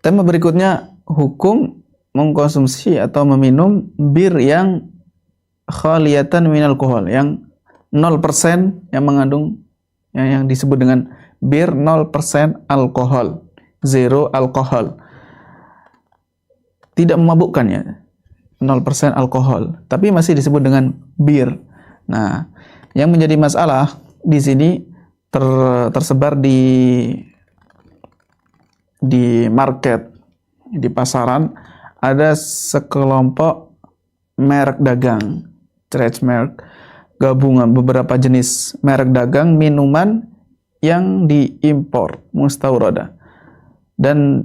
Tema berikutnya, hukum mengkonsumsi atau meminum bir yang khaliyatan min alkohol, yang 0% yang mengandung yang disebut dengan bir 0% alkohol, zero alkohol. Tidak memabukkan ya, 0% alkohol, tapi masih disebut dengan bir. Nah, yang menjadi masalah di sini tersebar di market, di pasaran, ada sekelompok merek dagang, trade mark, gabungan beberapa jenis merek dagang minuman yang diimpor mustawrada. Dan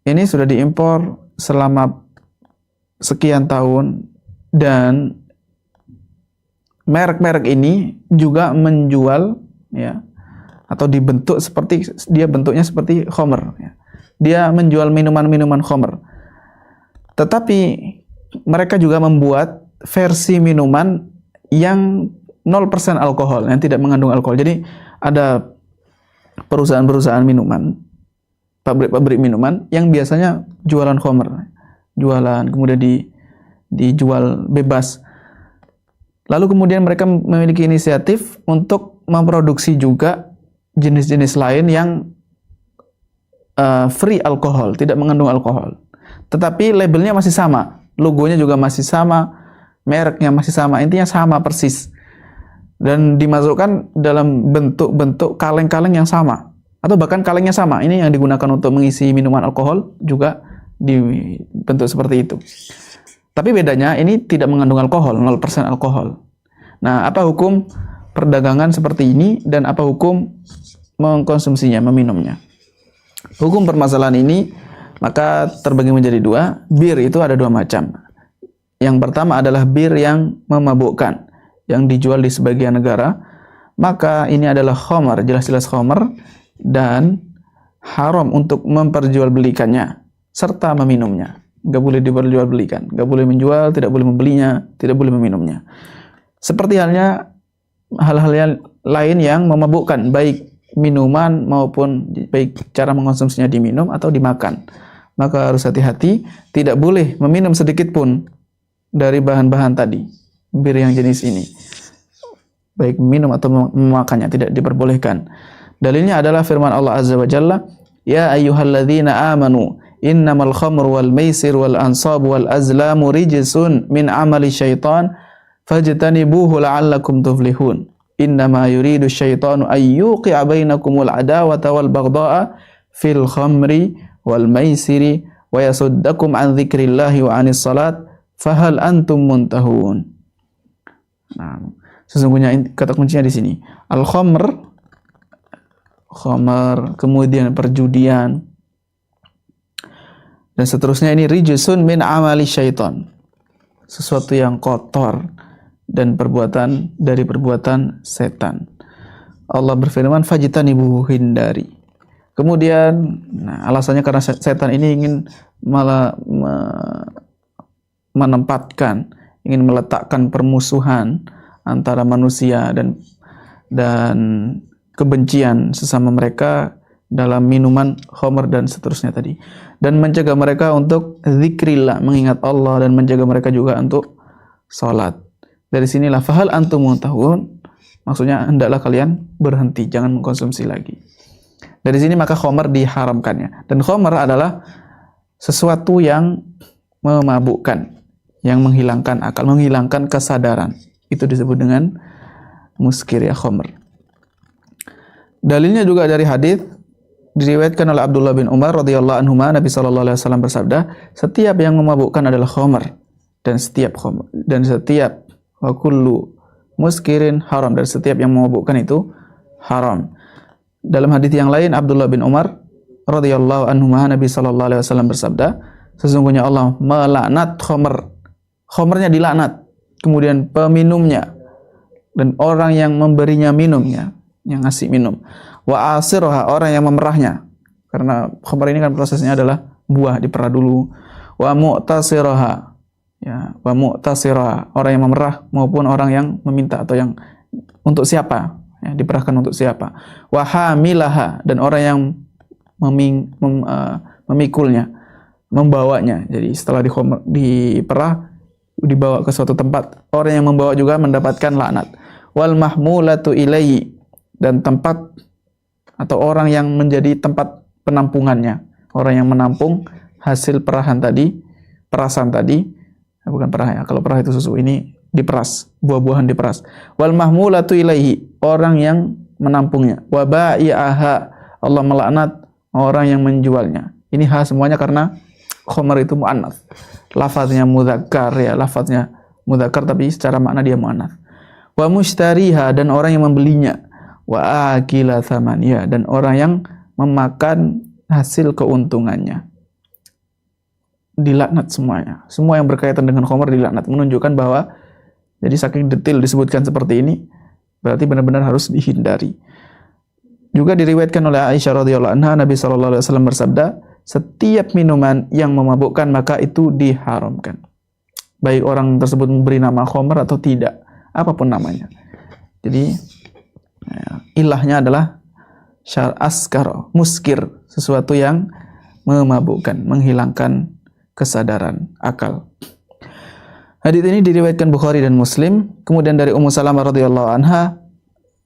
ini sudah diimpor selama sekian tahun, dan merek-merek ini juga menjual ya, atau dibentuk seperti, dia bentuknya seperti khamr ya. Dia menjual minuman-minuman khamr. Tetapi mereka juga membuat versi minuman yang 0% alkohol, yang tidak mengandung alkohol. Jadi ada perusahaan-perusahaan minuman, pabrik-pabrik minuman yang biasanya jualan khamr, jualan kemudian dijual bebas. Lalu kemudian mereka memiliki inisiatif untuk memproduksi juga jenis-jenis lain yang free alkohol, tidak mengandung alkohol. Tetapi labelnya masih sama, logonya juga masih sama, mereknya masih sama, intinya sama persis. Dan dimasukkan dalam bentuk-bentuk kaleng-kaleng yang sama, atau bahkan kalengnya sama. Ini yang digunakan untuk mengisi minuman alkohol juga dibentuk seperti itu. Tapi bedanya ini tidak mengandung alkohol, 0% alkohol. Nah, apa hukum perdagangan seperti ini dan apa hukum mengkonsumsinya, meminumnya? Hukum permasalahan ini maka terbagi menjadi dua. Bir itu ada dua macam. Yang pertama adalah bir yang memabukkan, yang dijual di sebagian negara. Maka ini adalah khamr, jelas-jelas khamr, dan haram untuk memperjualbelikannya serta meminumnya. Nggak boleh diperjualbelikan, nggak boleh menjual, tidak boleh membelinya, tidak boleh meminumnya. Seperti halnya hal-hal yang lain yang memabukkan, baik minuman maupun baik cara mengkonsumsinya diminum atau dimakan. Maka harus hati-hati, tidak boleh meminum sedikit pun dari bahan-bahan tadi, bir yang jenis ini. Baik minum atau memakannya, tidak diperbolehkan. Dalilnya adalah firman Allah Azza wa Jalla, "Ya ayyuhalladzina amanu, innamal khamru wal maisir wal ansabu wal azlamu rijsun min amali syaitan, fajtanibuhu la'allakum tuflihun. Innama yuridu syaitanu ayyuqi'a bainakumul adawata wal baghdha'a fil khamri wal maisiri wa yasuddakum an dzikrillahi wa 'anis salat fahal antum muntahun." Nah, sesungguhnya kata kuncinya di sini. Al-khamr, kemudian perjudian dan seterusnya, ini rijsun min amali syaitan, sesuatu yang kotor dan dari perbuatan setan. Allah berfirman, fajtanibuhu, hindari. Kemudian, alasannya karena setan ini ingin menempatkan, ingin meletakkan permusuhan antara manusia dan kebencian sesama mereka dalam minuman khamr dan seterusnya tadi, dan mencegah mereka untuk zikrillah, mengingat Allah, dan mencegah mereka juga untuk salat. Dari sinilah fahal antum muntahun, maksudnya hendaklah kalian berhenti, jangan mengkonsumsi lagi. Dari sini maka khamr diharamkannya. Dan khamr adalah sesuatu yang memabukkan, yang menghilangkan akal, menghilangkan kesadaran. Itu disebut dengan muskir ya, khamr. Dalilnya juga dari hadis diriwayatkan oleh Abdullah bin Umar radhiyallahu anhu, Nabi sallallahu alaihi wasallam bersabda, setiap yang memabukkan adalah khamr, dan setiap wa kullu muskirin haram, dan setiap yang memabukkan itu haram. Dalam hadis yang lain Abdullah bin Umar radhiyallahu anhu, Nabi sallallahu alaihi wasallam bersabda, sesungguhnya Allah melaknat khamr, khamrnya dilaknat, kemudian peminumnya dan orang yang memberinya minumnya, yang ngasih minum, wa asirha, orang yang memerahnya, karena khamr ini kan prosesnya adalah buah diperah dulu, wa mu'tasiraha, ya, wa mu'tasira, orang yang memerah maupun orang yang meminta, atau yang untuk siapa, ya, diperahkan untuk siapa, wa hamilaha, dan orang yang memikulnya, membawanya. Jadi setelah diperah dibawa ke suatu tempat, orang yang membawa juga mendapatkan laknat. Wal mahmulatu ilaihi, dan tempat atau orang yang menjadi tempat penampungannya, orang yang menampung hasil perasan tadi, bukan perah ya, kalau perah itu susu, ini diperas, buah-buahan diperas. Wal mahmulatu ilaihi, orang yang menampungnya. Wa bai'aha, Allah melaknat orang yang menjualnya. Ini semuanya karena khamar itu muannats. Lafaznya mudzakkar ya, lafaznya mudzakkar tapi secara makna dia muannats. Wa mushtariha, dan orang yang membelinya. Wa akila thamaniha, dan orang yang memakan hasil keuntungannya. Dilaknat semuanya. Semua yang berkaitan dengan khamar dilaknat, menunjukkan bahwa jadi saking detail disebutkan seperti ini, berarti benar-benar harus dihindari. Juga diriwayatkan oleh Aisyah radhiyallahu anha, Nabi sallallahu alaihi wasallam bersabda, setiap minuman yang memabukkan maka itu diharamkan. Baik orang tersebut memberi nama khamar atau tidak, apapun namanya. Jadi ilahnya adalah syar askar, muskir, sesuatu yang memabukkan, menghilangkan kesadaran akal. Hadits ini diriwayatkan Bukhari dan Muslim. Kemudian dari Ummu Salamah radhiyallahu anha,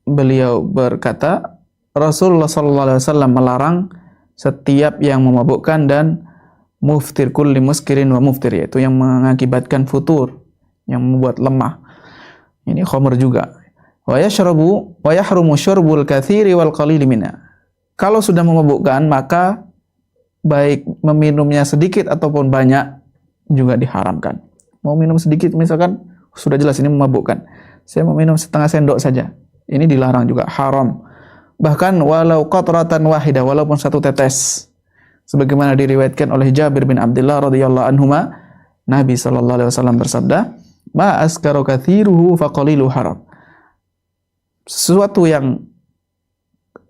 beliau berkata, Rasulullah sallallahu alaihi wasallam melarang setiap yang memabukkan dan muftir kulli muskirin wa muftir, yaitu yang mengakibatkan futur, yang membuat lemah. Ini khamr juga. Wa yahrumu syurbul katsiri wal qalili minha. Kalau sudah memabukkan maka baik meminumnya sedikit ataupun banyak juga diharamkan. Mau minum sedikit misalkan sudah jelas ini memabukkan. Saya mau minum setengah sendok saja. Ini dilarang juga, haram. Bahkan walau qatratan wahidah, walaupun satu tetes. Sebagaimana diriwayatkan oleh Jabir bin Abdullah radhiyallahu anhuma, Nabi sallallahu alaihi wasallam bersabda, "Ma askaru katsiruhu fa qalilu haram." Sesuatu yang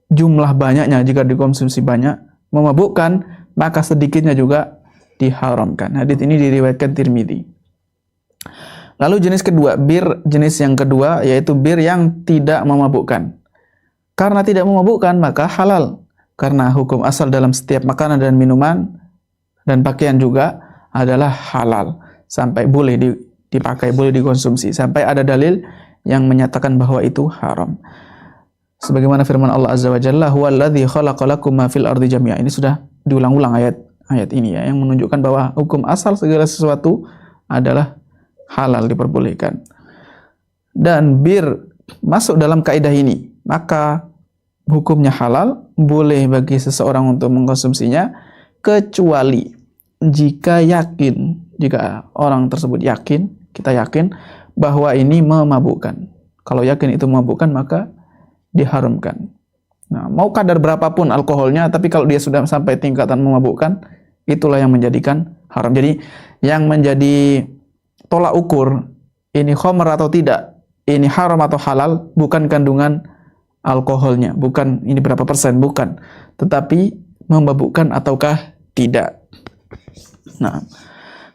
jumlah banyaknya jika dikonsumsi banyak memabukkan, maka sedikitnya juga diharamkan. Hadits ini diriwayatkan Tirmidzi. Lalu jenis kedua, jenis yang kedua yaitu bir yang tidak memabukkan. Karena tidak memabukkan maka halal. Karena hukum asal dalam setiap makanan dan minuman dan pakaian juga adalah halal. Sampai boleh dipakai, boleh dikonsumsi. Sampai ada dalil yang menyatakan bahwa itu haram. Sebagaimana firman Allah Azza wa Jalla, "Huwallazi khalaqa lakum ma fil ardi jami'a." Ini sudah diulang-ulang ayat ini ya, yang menunjukkan bahwa hukum asal segala sesuatu adalah halal, diperbolehkan. Dan bir masuk dalam kaidah ini, maka hukumnya halal, boleh bagi seseorang untuk mengkonsumsinya, kecuali jika orang tersebut yakin, kita yakin bahwa ini memabukkan. Kalau yakin itu memabukkan maka diharamkan. Nah, mau kadar berapapun alkoholnya, tapi kalau dia sudah sampai tingkatan memabukkan, itulah yang menjadikan haram. Jadi yang menjadi tolak ukur ini khamr atau tidak, ini haram atau halal, bukan kandungan alkoholnya, bukan ini berapa persen, bukan, tetapi memabukkan ataukah tidak. Nah,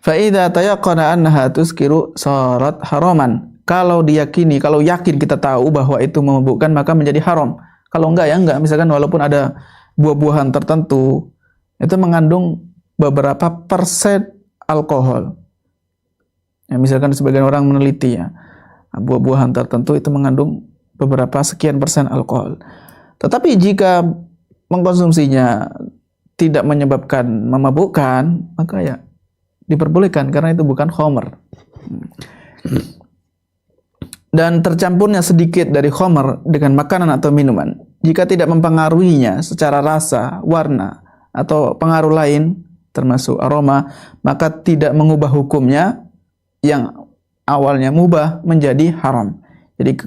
fa idza tayaqqana annaha tuskiru sarat haraman. Kalau diyakini, kalau yakin kita tahu bahwa itu memabukkan maka menjadi haram. Kalau enggak ya enggak. Misalkan walaupun ada buah-buahan tertentu itu mengandung beberapa persen alkohol. Ya, misalkan sebagian orang meneliti ya, buah-buahan tertentu itu mengandung beberapa sekian persen alkohol. Tetapi jika mengkonsumsinya tidak menyebabkan memabukkan, maka ya diperbolehkan karena itu bukan khamr. Dan tercampurnya sedikit dari khamr dengan makanan atau minuman, jika tidak mempengaruhinya secara rasa, warna, atau pengaruh lain termasuk aroma, maka tidak mengubah hukumnya yang awalnya mubah menjadi haram. Jadi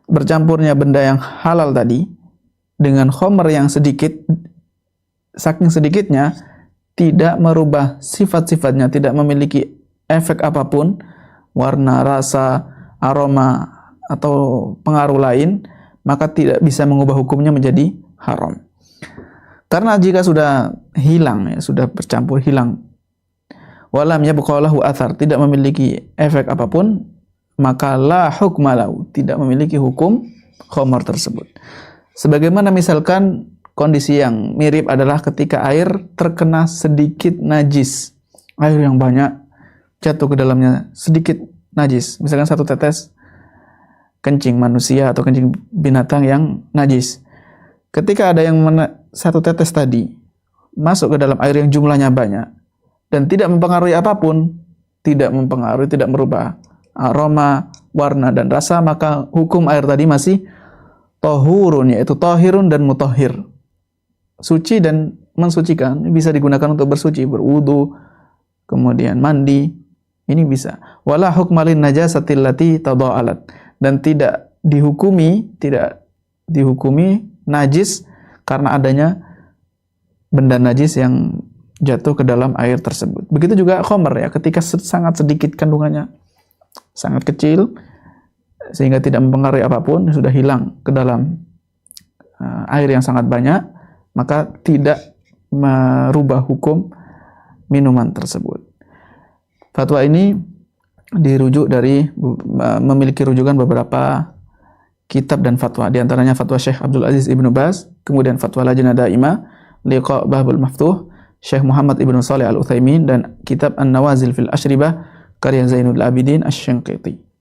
bercampurnya benda yang halal tadi dengan khamr yang sedikit, saking sedikitnya tidak merubah sifat-sifatnya, tidak memiliki efek apapun, warna, rasa, aroma, atau pengaruh lain, maka tidak bisa mengubah hukumnya menjadi haram. Karena jika sudah hilang, ya, sudah bercampur hilang, walam yabqa lahu athar, tidak memiliki efek apapun, maka la hukma lahu, tidak memiliki hukum khamr tersebut. Sebagaimana misalkan Kondisi yang mirip adalah ketika air terkena sedikit najis. Air yang banyak jatuh ke dalamnya sedikit najis. Misalkan satu tetes kencing manusia atau kencing binatang yang najis. Ketika ada yang satu tetes tadi masuk ke dalam air yang jumlahnya banyak dan tidak mempengaruhi apapun, tidak mempengaruhi, tidak merubah aroma, warna, dan rasa, maka hukum air tadi masih tohurun, yaitu tohirun dan mutohir. Suci dan mensucikan, bisa digunakan untuk bersuci, berwudu, kemudian mandi, ini bisa. Wala hukmalin najasatil lati tada'alat, dan tidak dihukumi najis karena adanya benda najis yang jatuh ke dalam air tersebut. Begitu juga khamr ya, ketika sangat sedikit kandungannya, sangat kecil sehingga tidak mempengaruhi apapun, sudah hilang ke dalam air yang sangat banyak, maka tidak merubah hukum minuman tersebut. Fatwa ini dirujuk dari memiliki rujukan beberapa kitab dan fatwa, di antaranya fatwa Syekh Abdul Aziz Ibnu Baz, kemudian fatwa Lajnah Daimah, Liqa Bahbul Maftuh, Syekh Muhammad Ibnu Shalih Al-Utsaimin, dan kitab An-Nawazil fil Ashribah karya Zainul Abidin Asy-Syanqiti.